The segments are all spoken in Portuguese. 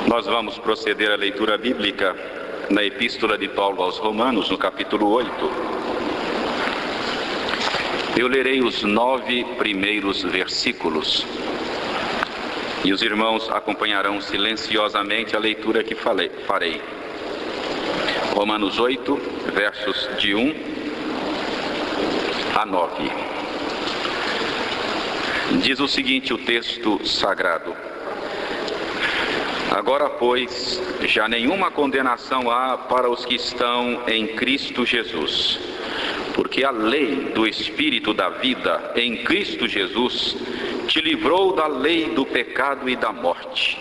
Nós vamos proceder à leitura bíblica na Epístola de Paulo aos Romanos, no capítulo 8. Eu lerei os 9 primeiros versículos e os irmãos acompanharão silenciosamente a leitura que farei. Romanos 8, versos de 1 a 9. Diz o seguinte o texto sagrado: Agora, pois, já nenhuma condenação há para os que estão em Cristo Jesus, porque a lei do Espírito da vida em Cristo Jesus te livrou da lei do pecado e da morte.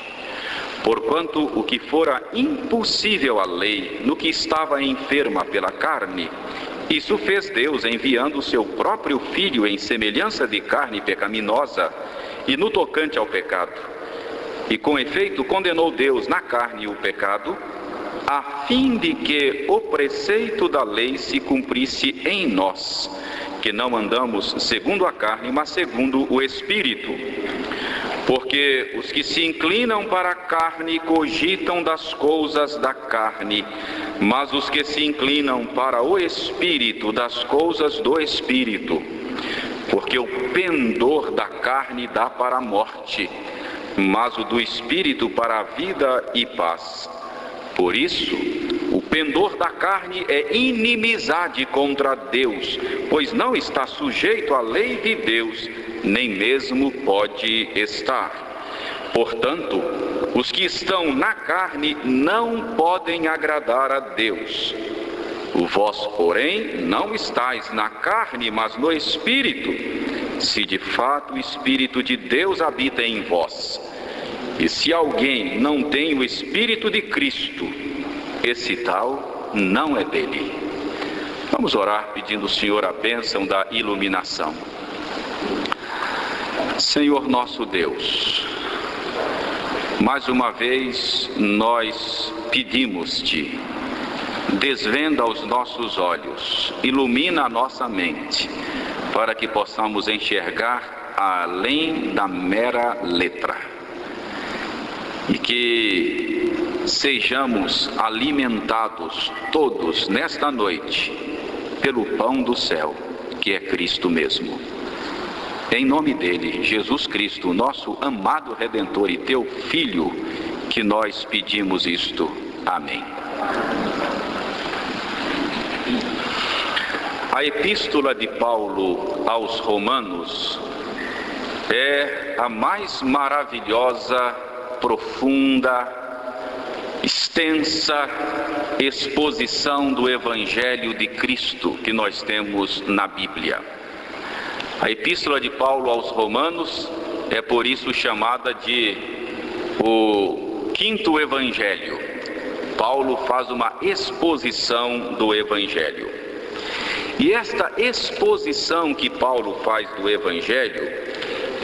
Porquanto o que fora impossível à lei, no que estava enferma pela carne, isso fez Deus enviando o seu próprio Filho em semelhança de carne pecaminosa e no tocante ao pecado. E com efeito condenou Deus na carne o pecado, a fim de que o preceito da lei se cumprisse em nós, que não andamos segundo a carne, mas segundo o Espírito. Porque os que se inclinam para a carne cogitam das coisas da carne, mas os que se inclinam para o Espírito, das coisas do Espírito. Porque o pendor da carne dá para a morte, mas o do Espírito para a vida e paz. Por isso, o pendor da carne é inimizade contra Deus, pois não está sujeito à lei de Deus, nem mesmo pode estar. Portanto, os que estão na carne não podem agradar a Deus. Vós, porém, não estáis na carne, mas no Espírito, se de fato o Espírito de Deus habita em vós. E se alguém não tem o Espírito de Cristo, esse tal não é dele. Vamos orar pedindo ao Senhor a bênção da iluminação. Senhor nosso Deus, mais uma vez nós pedimos-te, desvenda os nossos olhos, ilumina a nossa mente, para que possamos enxergar além da mera letra. E que sejamos alimentados todos nesta noite pelo pão do céu, que é Cristo mesmo. Em nome dele, Jesus Cristo, nosso amado Redentor e teu Filho, que nós pedimos isto. Amém. A Epístola de Paulo aos Romanos é a mais maravilhosa, profunda, extensa exposição do Evangelho de Cristo que nós temos na Bíblia. A Epístola de Paulo aos Romanos é por isso chamada de o quinto Evangelho. Paulo faz uma exposição do Evangelho. E esta exposição que Paulo faz do Evangelho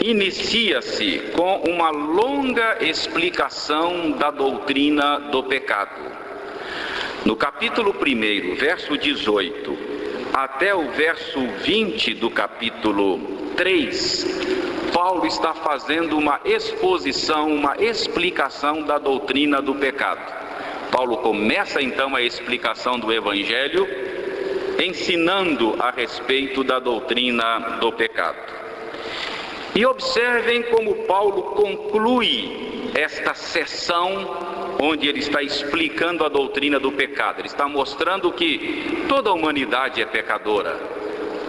inicia-se com uma longa explicação da doutrina do pecado. No capítulo 1, verso 18, até o verso 20 do capítulo 3, Paulo está fazendo uma exposição, uma explicação da doutrina do pecado. Paulo começa então a explicação do Evangelho, ensinando a respeito da doutrina do pecado. E observem como Paulo conclui esta sessão onde ele está explicando a doutrina do pecado. Ele está mostrando que toda a humanidade é pecadora,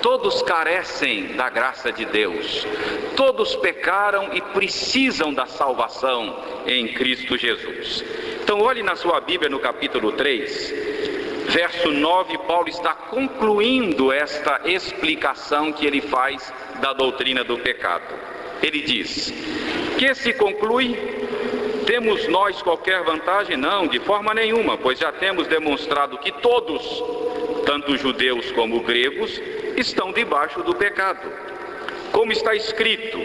todos carecem da graça de Deus, todos pecaram e precisam da salvação em Cristo Jesus. Então olhe na sua Bíblia no capítulo 3, verso 9, Paulo está concluindo esta explicação que ele faz da doutrina do pecado. Ele diz: que se conclui? Temos nós qualquer vantagem? Não, de forma nenhuma, pois já temos demonstrado que todos, tanto judeus como gregos, estão debaixo do pecado. Como está escrito: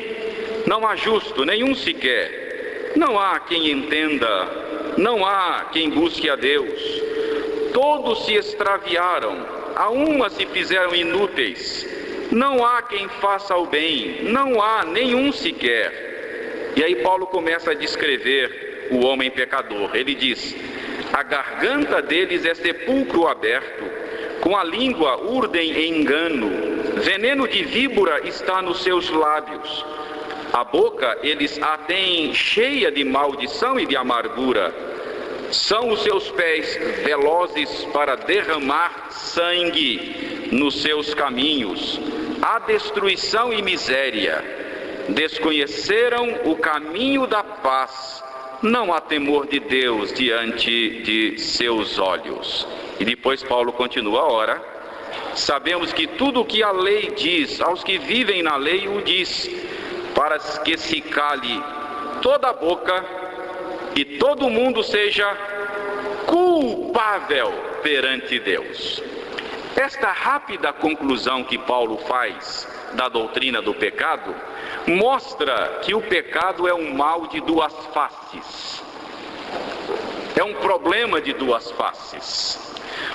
não há justo, nenhum sequer, não há quem entenda, não há quem busque a Deus. Todos se extraviaram, a uma se fizeram inúteis. Não há quem faça o bem, não há nenhum sequer. E aí Paulo começa a descrever o homem pecador. Ele diz: a garganta deles é sepulcro aberto, com a língua urdem engano, veneno de víbora está nos seus lábios. A boca eles a têm cheia de maldição e de amargura. São os seus pés velozes para derramar sangue nos seus caminhos. Há destruição e miséria. Desconheceram o caminho da paz. Não há temor de Deus diante de seus olhos. E depois Paulo continua: ora, sabemos que tudo o que a lei diz, aos que vivem na lei o diz, para que se cale toda a boca e todo mundo seja culpável perante Deus. Esta rápida conclusão que Paulo faz da doutrina do pecado mostra que o pecado é um mal de duas faces. É um problema de duas faces.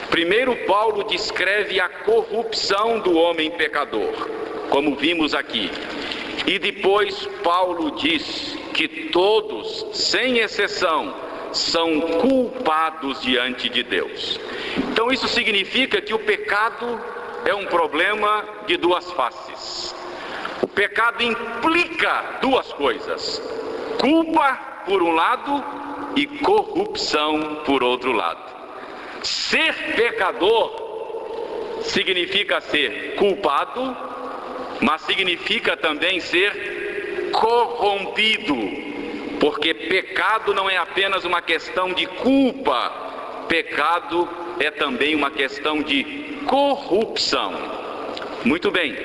Primeiro, Paulo descreve a corrupção do homem pecador, como vimos aqui. E depois Paulo diz que todos, sem exceção, são culpados diante de Deus. Então isso significa que o pecado é um problema de duas faces. O pecado implica duas coisas: culpa por um lado e corrupção por outro lado. Ser pecador significa ser culpado, mas significa também ser corrompido, porque pecado não é apenas uma questão de culpa, pecado é também uma questão de corrupção. Muito bem,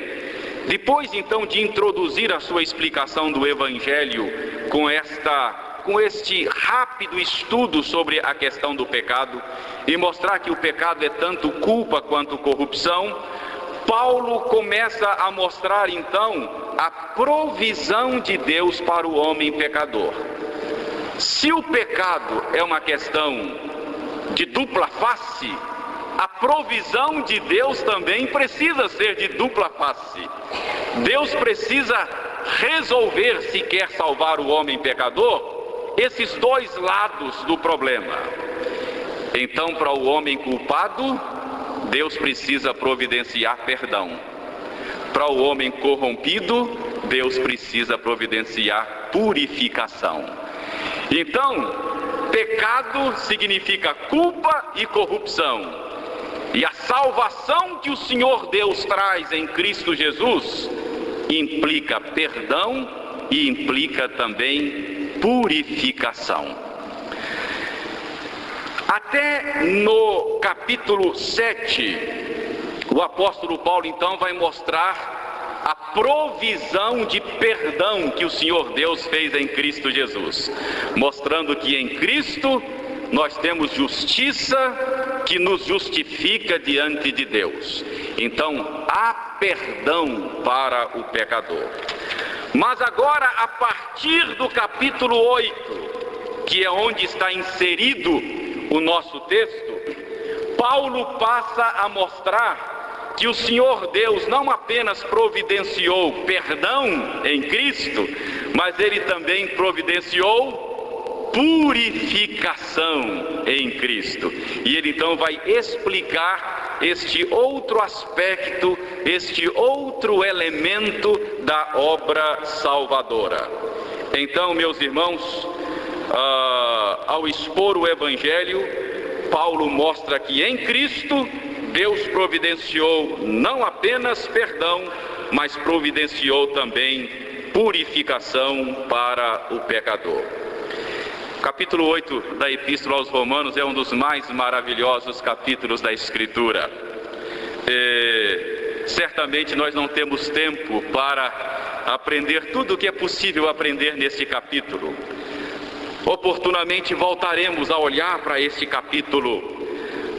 depois então de introduzir a sua explicação do Evangelho com este rápido estudo sobre a questão do pecado e mostrar que o pecado é tanto culpa quanto corrupção, Paulo começa a mostrar então a provisão de Deus para o homem pecador. Se o pecado é uma questão de dupla face, a provisão de Deus também precisa ser de dupla face. Deus precisa resolver, se quer salvar o homem pecador, esses dois lados do problema. Então, para o homem culpado, Deus precisa providenciar perdão. Para o homem corrompido, Deus precisa providenciar purificação. Então, pecado significa culpa e corrupção. E a salvação que o Senhor Deus traz em Cristo Jesus implica perdão e implica também purificação. Até no capítulo 7, o apóstolo Paulo então vai mostrar a provisão de perdão que o Senhor Deus fez em Cristo Jesus, mostrando que em Cristo nós temos justiça que nos justifica diante de Deus. Então há perdão para o pecador. Mas agora, a partir do capítulo 8, que é onde está inserido o nosso texto, Paulo passa a mostrar que o Senhor Deus não apenas providenciou perdão em Cristo, mas Ele também providenciou purificação em Cristo. E Ele então vai explicar este outro aspecto, este outro elemento da obra salvadora. Então, meus irmãos, ao expor o Evangelho, Paulo mostra que em Cristo Deus providenciou não apenas perdão, mas providenciou também purificação para o pecador. O capítulo 8 da Epístola aos Romanos é um dos mais maravilhosos capítulos da Escritura. Certamente nós não temos tempo para aprender tudo o que é possível aprender neste capítulo. Oportunamente voltaremos a olhar para este capítulo,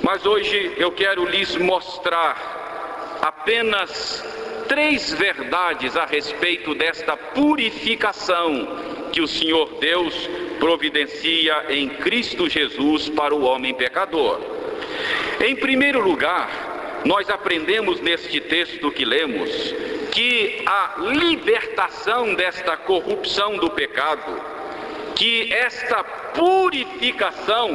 mas hoje eu quero lhes mostrar apenas 3 verdades a respeito desta purificação que o Senhor Deus providencia em Cristo Jesus para o homem pecador. Em primeiro lugar, nós aprendemos neste texto que lemos que a libertação desta corrupção do pecado, que esta purificação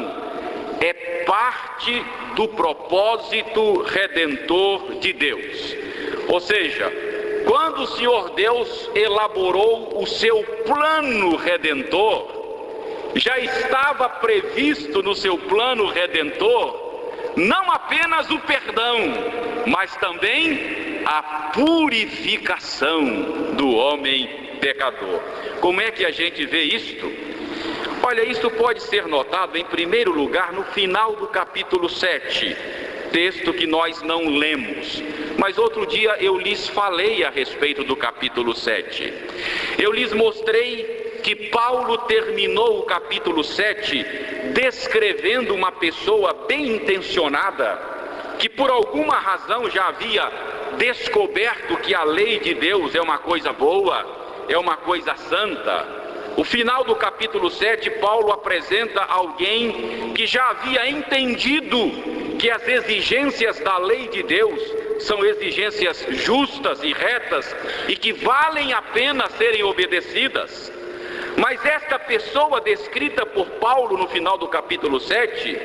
é parte do propósito redentor de Deus. Ou seja, quando o Senhor Deus elaborou o seu plano redentor, já estava previsto no seu plano redentor não apenas o perdão, mas também a purificação do homem pecador. Como é que a gente vê isto? Olha, isso pode ser notado em primeiro lugar no final do capítulo 7, texto que nós não lemos, mas outro dia eu lhes falei a respeito do capítulo 7. Eu lhes mostrei que Paulo terminou o capítulo 7 descrevendo uma pessoa bem intencionada, que por alguma razão já havia descoberto que a lei de Deus é uma coisa boa, é uma coisa santa. O final do capítulo 7, Paulo apresenta alguém que já havia entendido que as exigências da lei de Deus são exigências justas e retas e que valem a pena serem obedecidas. Mas esta pessoa descrita por Paulo no final do capítulo 7,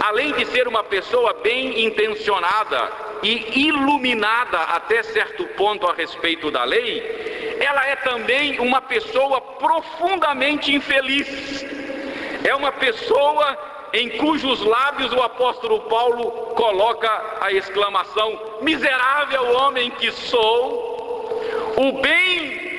além de ser uma pessoa bem intencionada e iluminada até certo ponto a respeito da lei, ela é também uma pessoa profundamente infeliz. É uma pessoa em cujos lábios o apóstolo Paulo coloca a exclamação: miserável homem que sou, o bem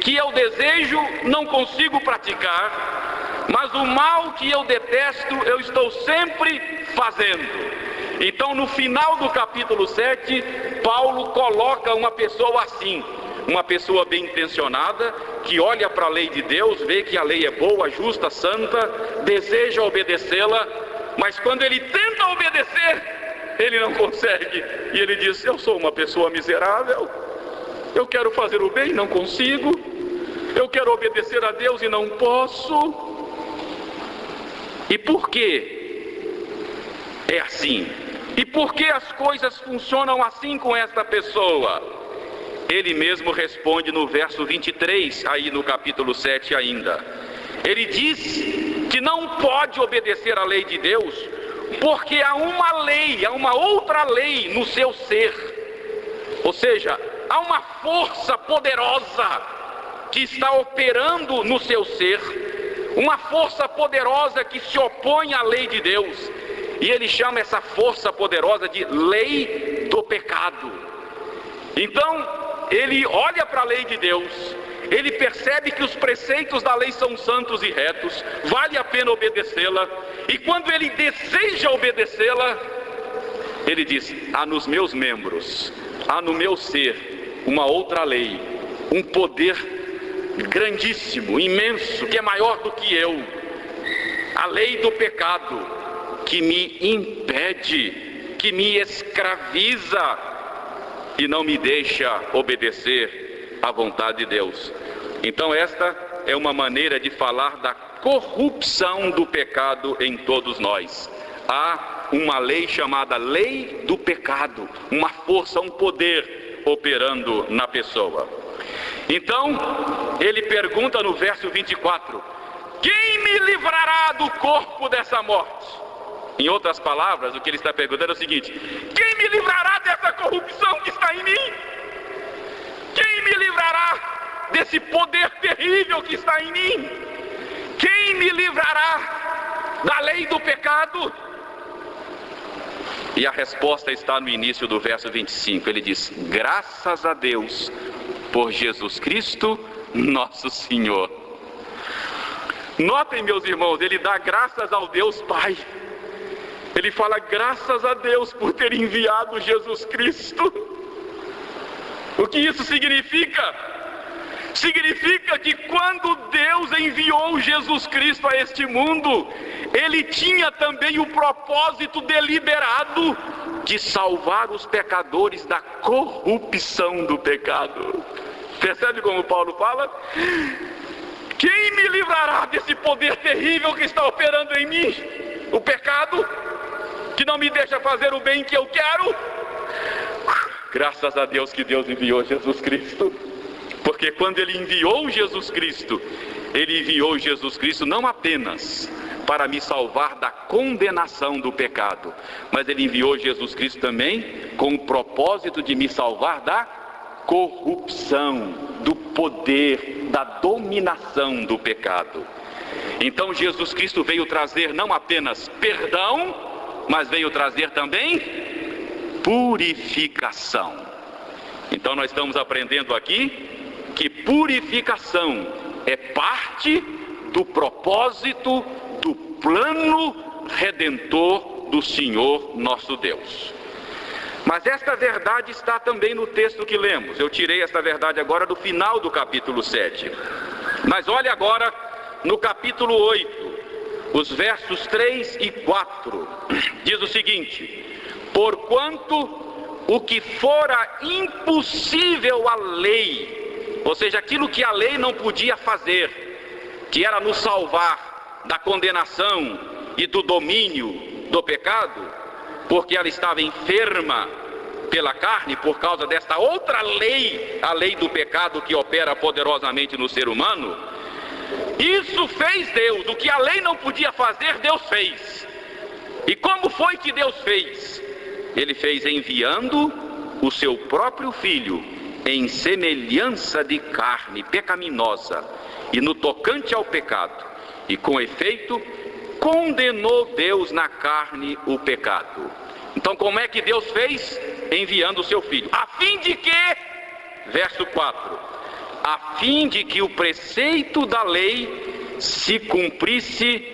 que eu desejo não consigo praticar, mas o mal que eu detesto eu estou sempre fazendo. Então, no final do capítulo 7, Paulo coloca uma pessoa assim, uma pessoa bem intencionada, que olha para a lei de Deus, vê que a lei é boa, justa, santa, deseja obedecê-la, mas quando ele tenta obedecer, ele não consegue, e ele diz: eu sou uma pessoa miserável, eu quero fazer o bem, não consigo, eu quero obedecer a Deus e não posso. E por que é assim? E por que as coisas funcionam assim com esta pessoa? Ele mesmo responde no verso 23, aí no capítulo 7 ainda. Ele diz que não pode obedecer à lei de Deus, porque há uma lei, há uma outra lei no seu ser. Ou seja, há uma força poderosa que está operando no seu ser, uma força poderosa que se opõe à lei de Deus, e ele chama essa força poderosa de lei do pecado. Então, ele olha para a lei de Deus, ele percebe que os preceitos da lei são santos e retos, vale a pena obedecê-la, e quando ele deseja obedecê-la, ele diz: há nos meus membros, há no meu ser uma outra lei, um poder grandíssimo, imenso, que é maior do que eu, a lei do pecado, que me impede, que me escraviza e não me deixa obedecer à vontade de Deus. Então esta é uma maneira de falar da corrupção do pecado em todos nós. Há uma lei chamada lei do pecado, uma força, um poder operando na pessoa. Então, ele pergunta no verso 24: quem me livrará do corpo dessa morte? Em outras palavras, o que ele está perguntando é o seguinte: quem me livrará dessa corrupção que está em mim? Quem me livrará desse poder terrível que está em mim? Quem me livrará da lei do pecado? E a resposta está no início do verso 25. Ele diz: graças a Deus por Jesus Cristo, nosso Senhor. Notem, meus irmãos, ele dá graças ao Deus Pai. Ele fala: graças a Deus por ter enviado Jesus Cristo. O que isso significa? Significa que quando Deus enviou Jesus Cristo a este mundo, Ele tinha também o propósito deliberado de salvar os pecadores da corrupção do pecado. Percebe como Paulo fala? Quem me livrará desse poder terrível que está operando em mim? O pecado, que não me deixa fazer o bem que eu quero? Graças a Deus que Deus enviou Jesus Cristo. Porque quando Ele enviou Jesus Cristo, Ele enviou Jesus Cristo não apenas para me salvar da condenação do pecado, mas Ele enviou Jesus Cristo também com o propósito de me salvar da corrupção, do poder, da dominação do pecado. Então Jesus Cristo veio trazer não apenas perdão, mas veio trazer também purificação. Então nós estamos aprendendo aqui que purificação é parte do propósito do plano redentor do Senhor nosso Deus. Mas esta verdade está também no texto que lemos. Eu tirei esta verdade agora do final do capítulo 7. Mas olhe agora no capítulo 8, os versos 3 e 4. Diz o seguinte: porquanto o que fora impossível à lei, ou seja, aquilo que a lei não podia fazer, que era nos salvar da condenação e do domínio do pecado, porque ela estava enferma pela carne por causa desta outra lei, a lei do pecado que opera poderosamente no ser humano. Isso fez Deus, o que a lei não podia fazer, Deus fez. E como foi que Deus fez? Ele fez enviando o seu próprio Filho em semelhança de carne pecaminosa e no tocante ao pecado, e com efeito condenou Deus na carne o pecado. Então como é que Deus fez? Enviando o seu Filho, a fim de que, verso 4, a fim de que o preceito da lei se cumprisse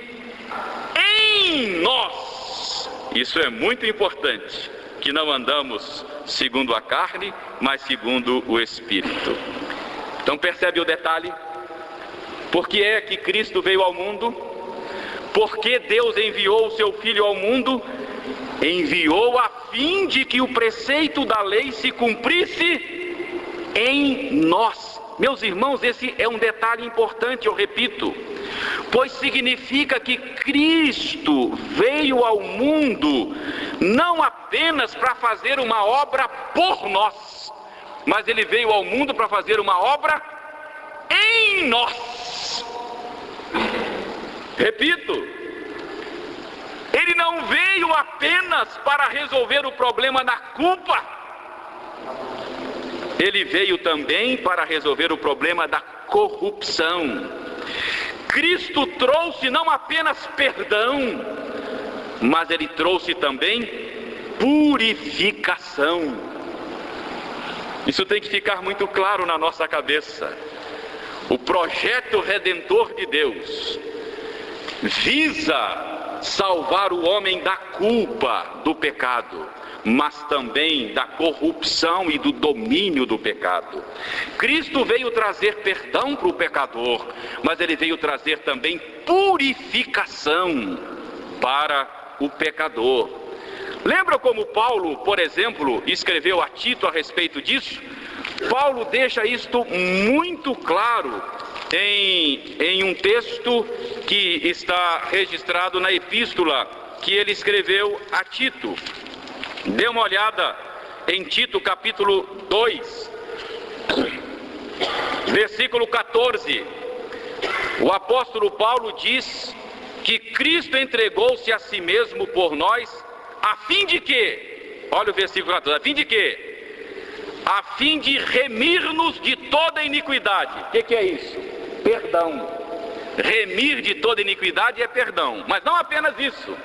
em nós. Isso é muito importante, que não andamos segundo a carne, mas segundo o Espírito. Então percebe o detalhe? Por que é que Cristo veio ao mundo? Por que Deus enviou o seu Filho ao mundo? Enviou a fim de que o preceito da lei se cumprisse em nós. Meus irmãos, esse é um detalhe importante, eu repito, pois significa que Cristo veio ao mundo não apenas para fazer uma obra por nós, mas Ele veio ao mundo para fazer uma obra em nós. Repito, Ele não veio apenas para resolver o problema da culpa, Ele veio também para resolver o problema da corrupção. Cristo trouxe não apenas perdão, mas Ele trouxe também purificação. Isso tem que ficar muito claro na nossa cabeça. O projeto redentor de Deus visa salvar o homem da culpa do pecado, mas também da corrupção e do domínio do pecado. Cristo veio trazer perdão para o pecador, mas Ele veio trazer também purificação para o pecador. Lembra como Paulo, por exemplo, escreveu a Tito a respeito disso? Paulo deixa isto muito claro em um texto que está registrado na epístola que ele escreveu a Tito. Dê uma olhada em Tito capítulo 2, versículo 14. O apóstolo Paulo diz que Cristo entregou-se a si mesmo por nós, a fim de quê? Olha o versículo 14, a fim de quê? A fim de remir-nos de toda iniquidade. O que é isso? Perdão. Remir de toda iniquidade é perdão, mas não apenas isso.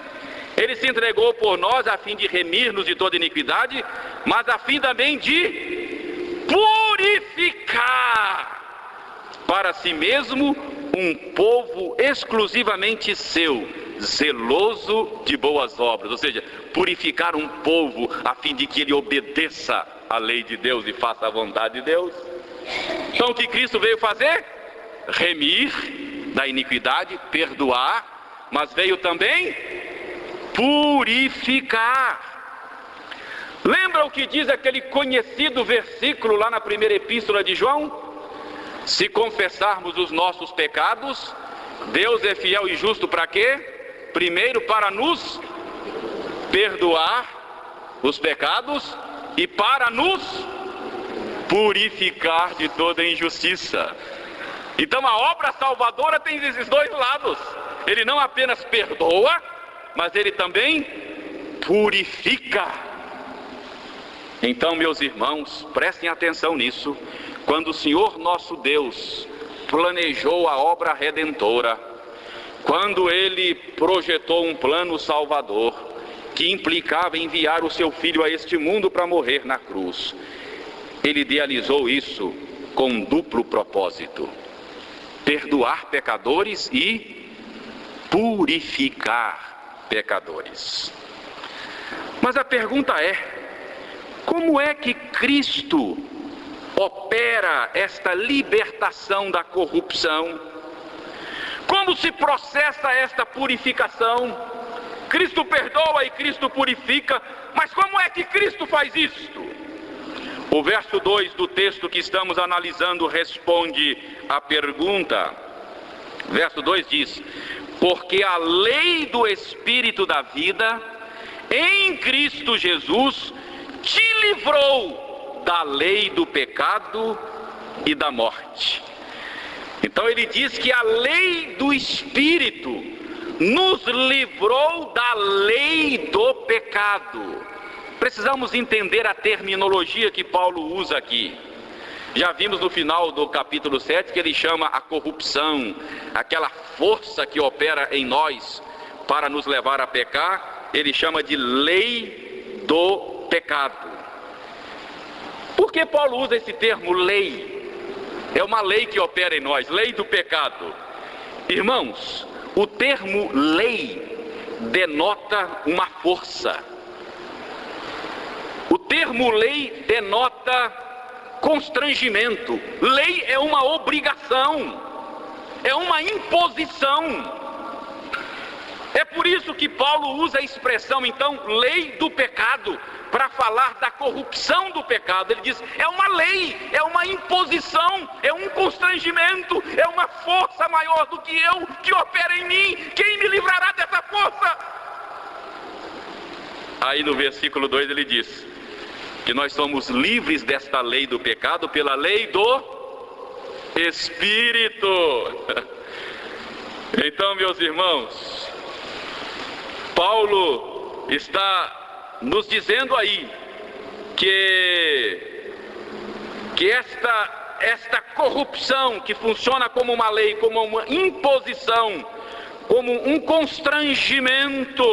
Ele se entregou por nós a fim de remir-nos de toda iniquidade, mas a fim também de purificar para si mesmo um povo exclusivamente seu, zeloso de boas obras. Ou seja, purificar um povo a fim de que ele obedeça à lei de Deus e faça a vontade de Deus. Então o que Cristo veio fazer? Remir da iniquidade, perdoar, mas veio também purificar. Lembra o que diz aquele conhecido versículo lá na primeira epístola de João? Se confessarmos os nossos pecados, Deus é fiel e justo para quê? Primeiro para nos perdoar os pecados e para nos purificar de toda injustiça. Então a obra salvadora tem esses dois lados. Ele não apenas perdoa, mas ele também purifica. Então, meus irmãos, prestem atenção nisso. Quando o Senhor nosso Deus planejou a obra redentora, quando Ele projetou um plano salvador, que implicava enviar o seu Filho a este mundo para morrer na cruz, Ele idealizou isso com um duplo propósito: perdoar pecadores e purificar pecadores. Mas a pergunta é: como é que Cristo opera esta libertação da corrupção? Como se processa esta purificação? Cristo perdoa e Cristo purifica, mas como é que Cristo faz isto? O verso 2 do texto que estamos analisando responde à pergunta. Verso 2 diz: porque a lei do Espírito da vida em Cristo Jesus te livrou da lei do pecado e da morte. Então ele diz que a lei do Espírito nos livrou da lei do pecado. Precisamos entender a terminologia que Paulo usa aqui. Já vimos no final do capítulo 7 que ele chama a corrupção, aquela força que opera em nós para nos levar a pecar, ele chama de lei do pecado. Por que Paulo usa esse termo lei? É uma lei que opera em nós, lei do pecado. Irmãos, o termo lei denota uma força. O termo lei denota constrangimento. Lei é uma obrigação, é uma imposição. É por isso que Paulo usa a expressão, então, lei do pecado, para falar da corrupção do pecado. Ele diz: é uma lei, é uma imposição, é um constrangimento, é uma força maior do que eu, que opera em mim. Quem me livrará dessa força? Aí no versículo 2 ele diz que nós somos livres desta lei do pecado pela lei do Espírito. Então, meus irmãos, Paulo está nos dizendo aí que esta corrupção que funciona como uma lei, como uma imposição, como um constrangimento,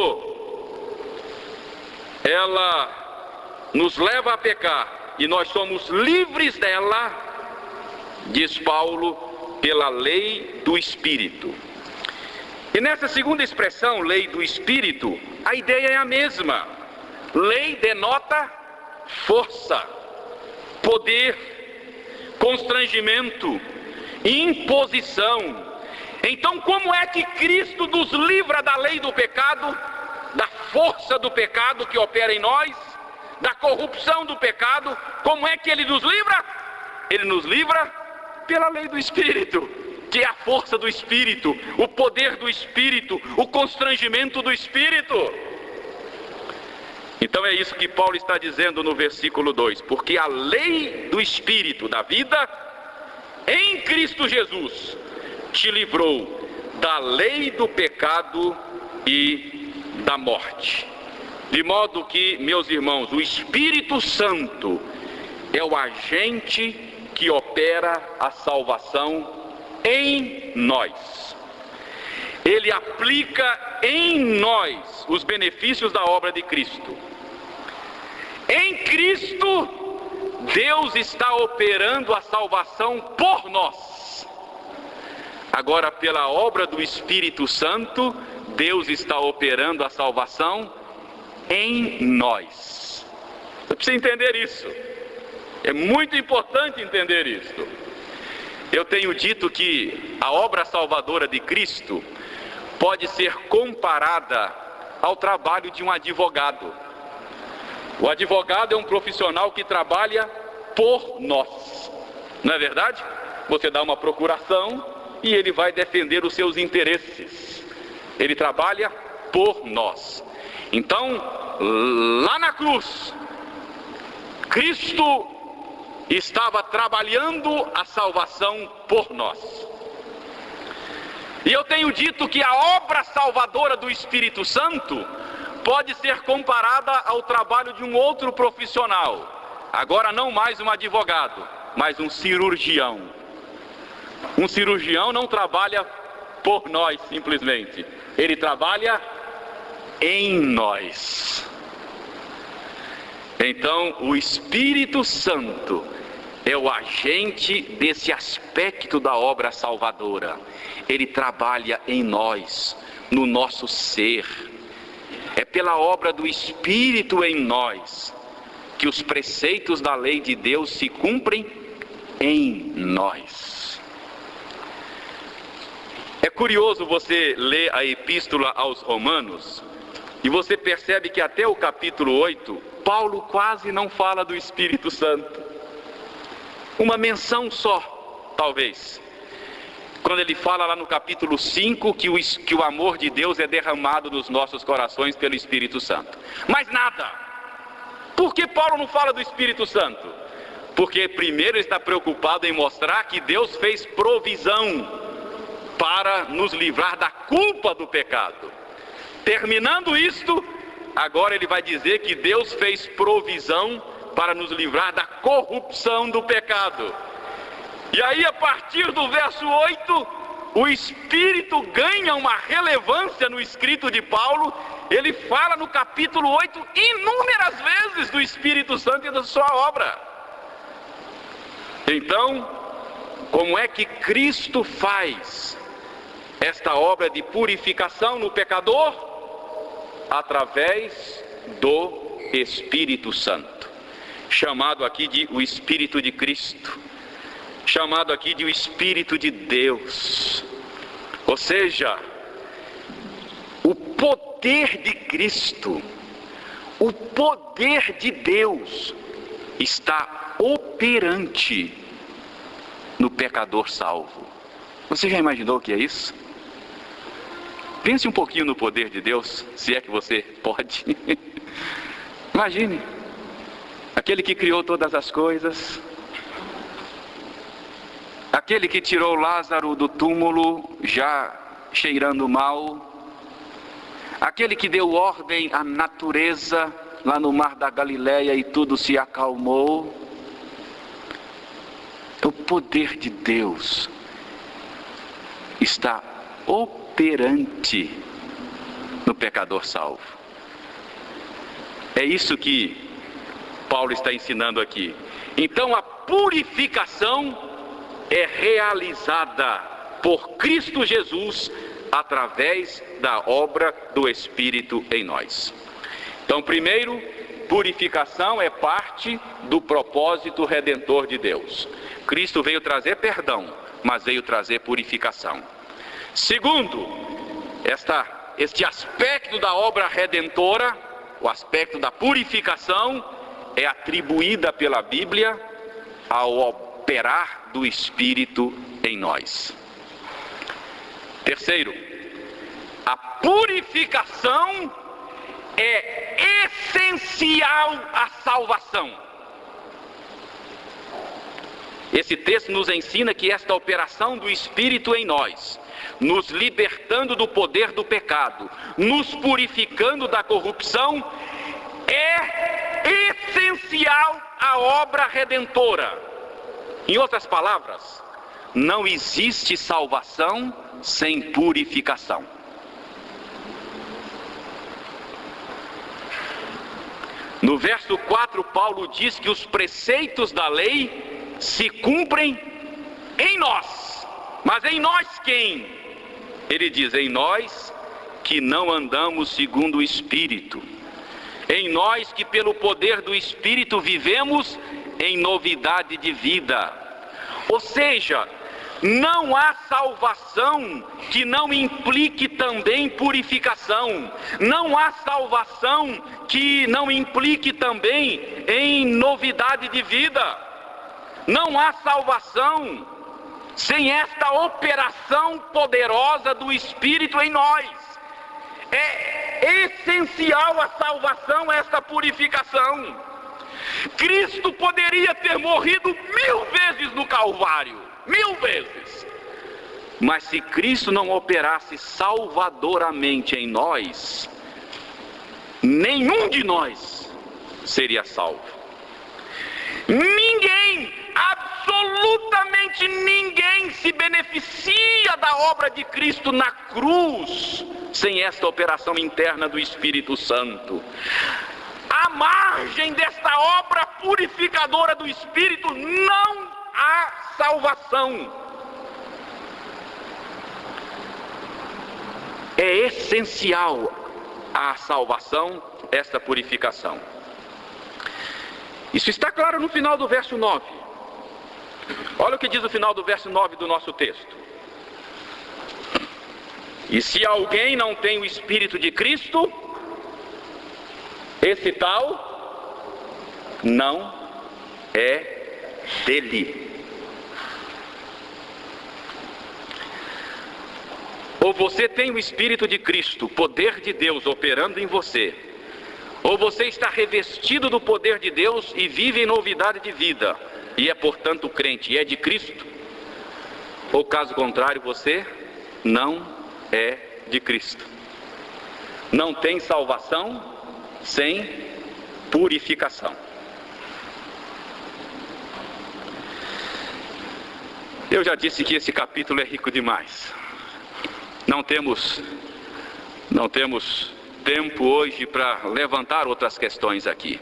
ela nos leva a pecar e nós somos livres dela, diz Paulo, pela lei do Espírito. E nessa segunda expressão, lei do Espírito, a ideia é a mesma. Lei denota força, poder, constrangimento, imposição. Então, como é que Cristo nos livra da lei do pecado, da força do pecado que opera em nós, da corrupção do pecado? Como é que Ele nos livra? Ele nos livra pela lei do Espírito, que é a força do Espírito, o poder do Espírito, o constrangimento do Espírito. Então é isso que Paulo está dizendo no versículo 2: porque a lei do Espírito da vida em Cristo Jesus te livrou da lei do pecado e da morte. De modo que, meus irmãos, o Espírito Santo é o agente que opera a salvação em nós. Ele aplica em nós os benefícios da obra de Cristo. Em Cristo, Deus está operando a salvação por nós. Agora, pela obra do Espírito Santo, Deus está operando a salvação em nós. Você precisa entender isso. É muito importante entender isso. Eu tenho dito que a obra salvadora de Cristo pode ser comparada ao trabalho de um advogado. O advogado é um profissional que trabalha por nós. Não é verdade? Você dá uma procuração e ele vai defender os seus interesses. Ele trabalha por nós. Então, lá na cruz, Cristo estava trabalhando a salvação por nós. E eu tenho dito que a obra salvadora do Espírito Santo pode ser comparada ao trabalho de um outro profissional. Agora não mais um advogado, mas um cirurgião. Um cirurgião não trabalha por nós simplesmente, ele trabalha em nós. Então o Espírito Santo é o agente desse aspecto da obra salvadora. Ele trabalha em nós, no nosso ser. É pela obra do Espírito em nós que os preceitos da lei de Deus se cumprem em nós. É curioso você ler a epístola aos Romanos e você percebe que até o capítulo 8, Paulo quase não fala do Espírito Santo. Uma menção só, talvez. Quando ele fala lá no capítulo 5 que o amor de Deus é derramado nos nossos corações pelo Espírito Santo. Mas nada. Por que Paulo não fala do Espírito Santo? Porque primeiro ele está preocupado em mostrar que Deus fez provisão para nos livrar da culpa do pecado. Terminando isto, agora ele vai dizer que Deus fez provisão para nos livrar da corrupção do pecado. E aí, a partir do verso 8, o Espírito ganha uma relevância no escrito de Paulo. Ele fala no capítulo 8 inúmeras vezes do Espírito Santo e da sua obra. Então, como é que Cristo faz esta obra de purificação no pecador? Através do Espírito Santo, chamado aqui de o Espírito de Cristo, chamado aqui de o Espírito de Deus. Ou seja, o poder de Cristo, o poder de Deus está operante no pecador salvo. Você já imaginou o que é isso? Pense um pouquinho no poder de Deus, se é que você pode. Imagine, aquele que criou todas as coisas, aquele que tirou Lázaro do túmulo já cheirando mal, aquele que deu ordem à natureza lá no mar da Galileia e tudo se acalmou. O poder de Deus está operante no pecador salvo. É isso que Paulo está ensinando aqui. Então a purificação é realizada por Cristo Jesus através da obra do Espírito em nós. Então, primeiro, purificação é parte do propósito redentor de Deus. Cristo veio trazer perdão, mas veio trazer purificação. Segundo, este aspecto da obra redentora, o aspecto da purificação, é atribuída pela Bíblia ao operar do Espírito em nós. Terceiro, a purificação é essencial à salvação. Esse texto nos ensina que esta operação do Espírito em nós, nos libertando do poder do pecado, nos purificando da corrupção, é essencial à obra redentora. Em outras palavras, não existe salvação sem purificação. No verso 4, Paulo diz que os preceitos da lei se cumprem em nós. Mas em nós quem? Ele diz, em nós que não andamos segundo o Espírito. Em nós que pelo poder do Espírito vivemos em novidade de vida. Ou seja, não há salvação que não implique também purificação. Não há salvação que não implique também em novidade de vida. Não há salvação sem esta operação poderosa do Espírito em nós. É essencial a salvação, esta purificação. Cristo poderia ter morrido 1000 vezes no Calvário, 1000 vezes. Mas se Cristo não operasse salvadoramente em nós, nenhum de nós seria salvo. Ninguém, absolutamente ninguém se beneficia da obra de Cristo na cruz sem esta operação interna do Espírito Santo. À margem desta obra purificadora do Espírito, não há salvação. É essencial à salvação esta purificação. Isso está claro no final do verso 9. Olha o que diz o final do verso 9 do nosso texto. E se alguém não tem o Espírito de Cristo, esse tal não é dele. Ou você tem o Espírito de Cristo, o poder de Deus operando em você, ou você está revestido do poder de Deus e vive em novidade de vida, e é portanto crente, e é de Cristo. Ou caso contrário, você não é de Cristo. Não tem salvação sem purificação. Eu já disse que esse capítulo é rico demais. Não temos tempo hoje para levantar outras questões aqui.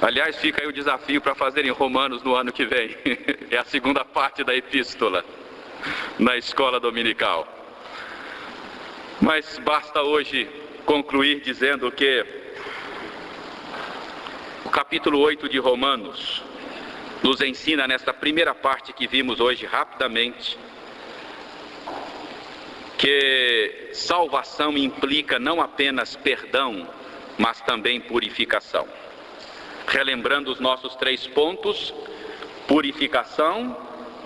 Aliás, fica aí o desafio para fazerem Romanos no ano que vem. É a segunda parte da epístola, na escola dominical. Mas basta hoje concluir dizendo que o capítulo 8 de Romanos nos ensina nesta primeira parte que vimos hoje rapidamente, que salvação implica não apenas perdão, mas também purificação. Relembrando os nossos 3 pontos, purificação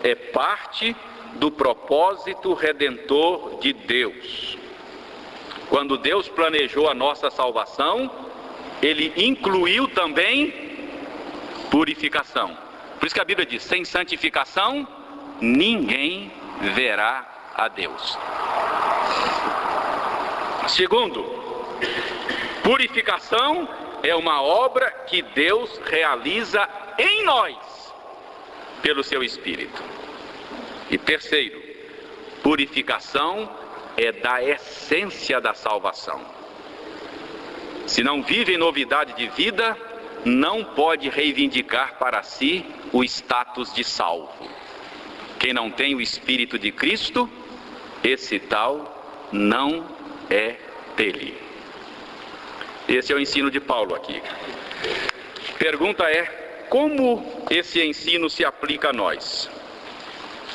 é parte do propósito redentor de Deus. Quando Deus planejou a nossa salvação, Ele incluiu também purificação. Por isso que a Bíblia diz, sem santificação, ninguém verá a Deus. Segundo, purificação é uma obra que Deus realiza em nós, pelo seu Espírito. E terceiro, purificação é da essência da salvação. Se não vive em novidade de vida, não pode reivindicar para si o status de salvo. Quem não tem o Espírito de Cristo, esse tal não é dele. Esse é o ensino de Paulo aqui. Pergunta é, como esse ensino se aplica a nós?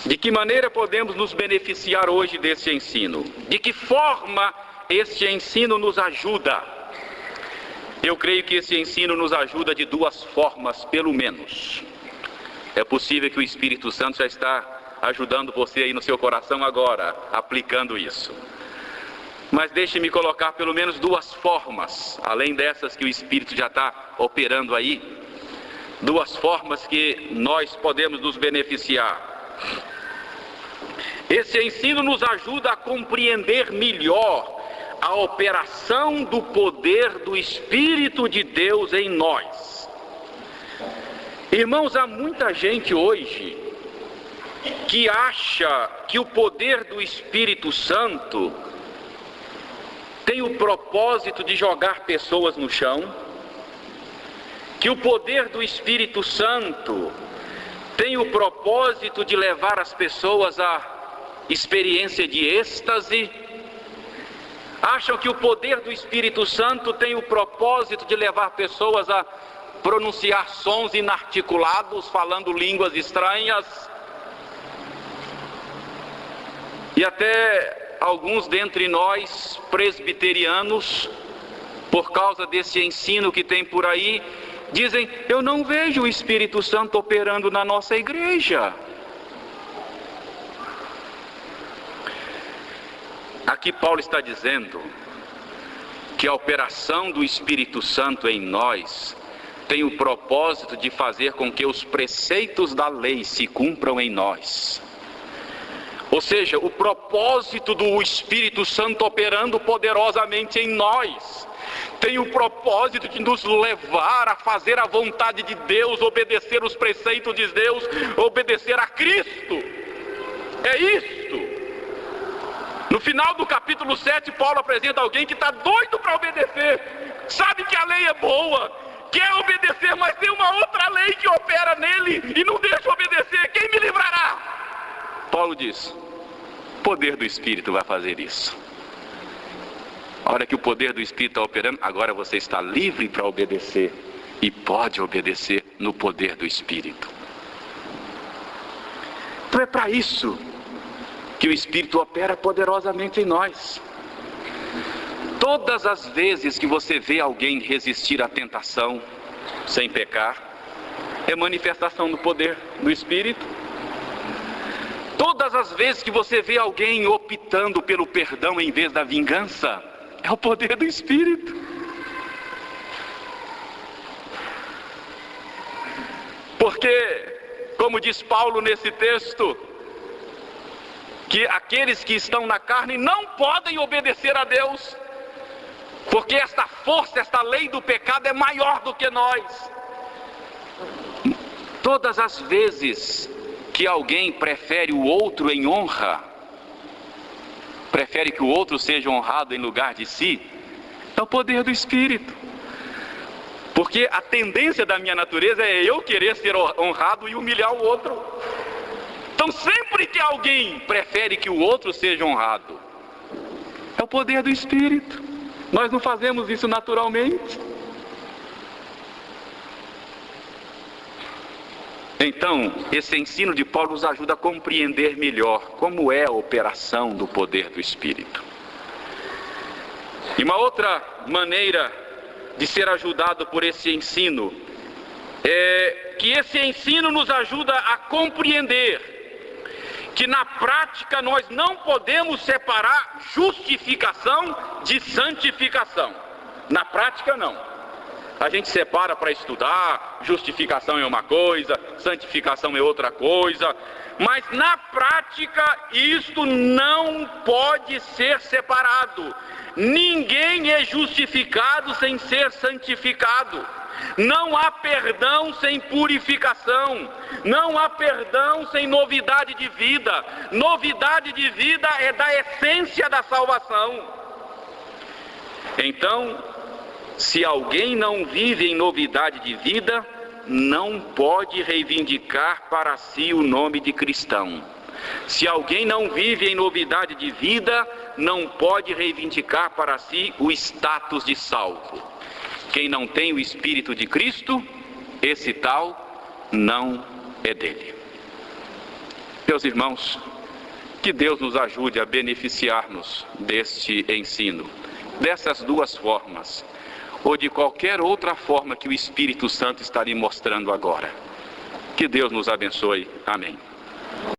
De que maneira podemos nos beneficiar hoje desse ensino? De que forma esse ensino nos ajuda? Eu creio que esse ensino nos ajuda de 2 formas, pelo menos. É possível que o Espírito Santo já está ajudando você aí no seu coração agora, aplicando isso. Mas deixe-me colocar pelo menos 2 formas, além dessas que o Espírito já está operando aí, 2 formas que nós podemos nos beneficiar. Esse ensino nos ajuda a compreender melhor a operação do poder do Espírito de Deus em nós. Irmãos, há muita gente hoje que acha que o poder do Espírito Santo tem o propósito de jogar pessoas no chão, que o poder do Espírito Santo tem o propósito de levar as pessoas à experiência de êxtase, acham que o poder do Espírito Santo tem o propósito de levar pessoas a pronunciar sons inarticulados, falando línguas estranhas, e até alguns dentre nós presbiterianos, por causa desse ensino que tem por aí, dizem, eu não vejo o Espírito Santo operando na nossa igreja. Aqui Paulo está dizendo que a operação do Espírito Santo em nós tem o propósito de fazer com que os preceitos da lei se cumpram em nós. Ou seja, o propósito do Espírito Santo operando poderosamente em nós tem o propósito de nos levar a fazer a vontade de Deus, obedecer os preceitos de Deus, obedecer a Cristo. É isto. No final do capítulo 7, Paulo apresenta alguém que está doido para obedecer. Sabe que a lei é boa, quer obedecer, mas tem uma outra lei que opera nele e não deixa obedecer. Quem me livrará? Paulo diz: o poder do Espírito vai fazer isso. A hora que o poder do Espírito está operando, agora você está livre para obedecer. E pode obedecer no poder do Espírito. Então é para isso que o Espírito opera poderosamente em nós. Todas as vezes que você vê alguém resistir à tentação sem pecar, é manifestação do poder do Espírito. Todas as vezes que você vê alguém optando pelo perdão em vez da vingança, é o poder do Espírito. Porque, como diz Paulo nesse texto, que aqueles que estão na carne não podem obedecer a Deus, porque esta força, esta lei do pecado é maior do que nós. Todas as vezes que alguém prefere o outro em honra, prefere que o outro seja honrado em lugar de si, é o poder do Espírito. Porque a tendência da minha natureza é eu querer ser honrado e humilhar o outro. Então sempre que alguém prefere que o outro seja honrado, é o poder do Espírito. Nós não fazemos isso naturalmente. Então, esse ensino de Paulo nos ajuda a compreender melhor como é a operação do poder do Espírito. E uma outra maneira de ser ajudado por esse ensino é que esse ensino nos ajuda a compreender que na prática nós não podemos separar justificação de santificação. Na prática não. A gente separa para estudar, justificação é uma coisa, santificação é outra coisa, mas na prática isto não pode ser separado. Ninguém é justificado sem ser santificado. Não há perdão sem purificação. Não há perdão sem novidade de vida. Novidade de vida é da essência da salvação. Então, se alguém não vive em novidade de vida, não pode reivindicar para si o nome de cristão. Se alguém não vive em novidade de vida, não pode reivindicar para si o status de salvo. Quem não tem o Espírito de Cristo, esse tal não é dele. Meus irmãos, que Deus nos ajude a beneficiar-nos deste ensino, dessas duas formas, ou de qualquer outra forma que o Espírito Santo está lhe mostrando agora. Que Deus nos abençoe. Amém.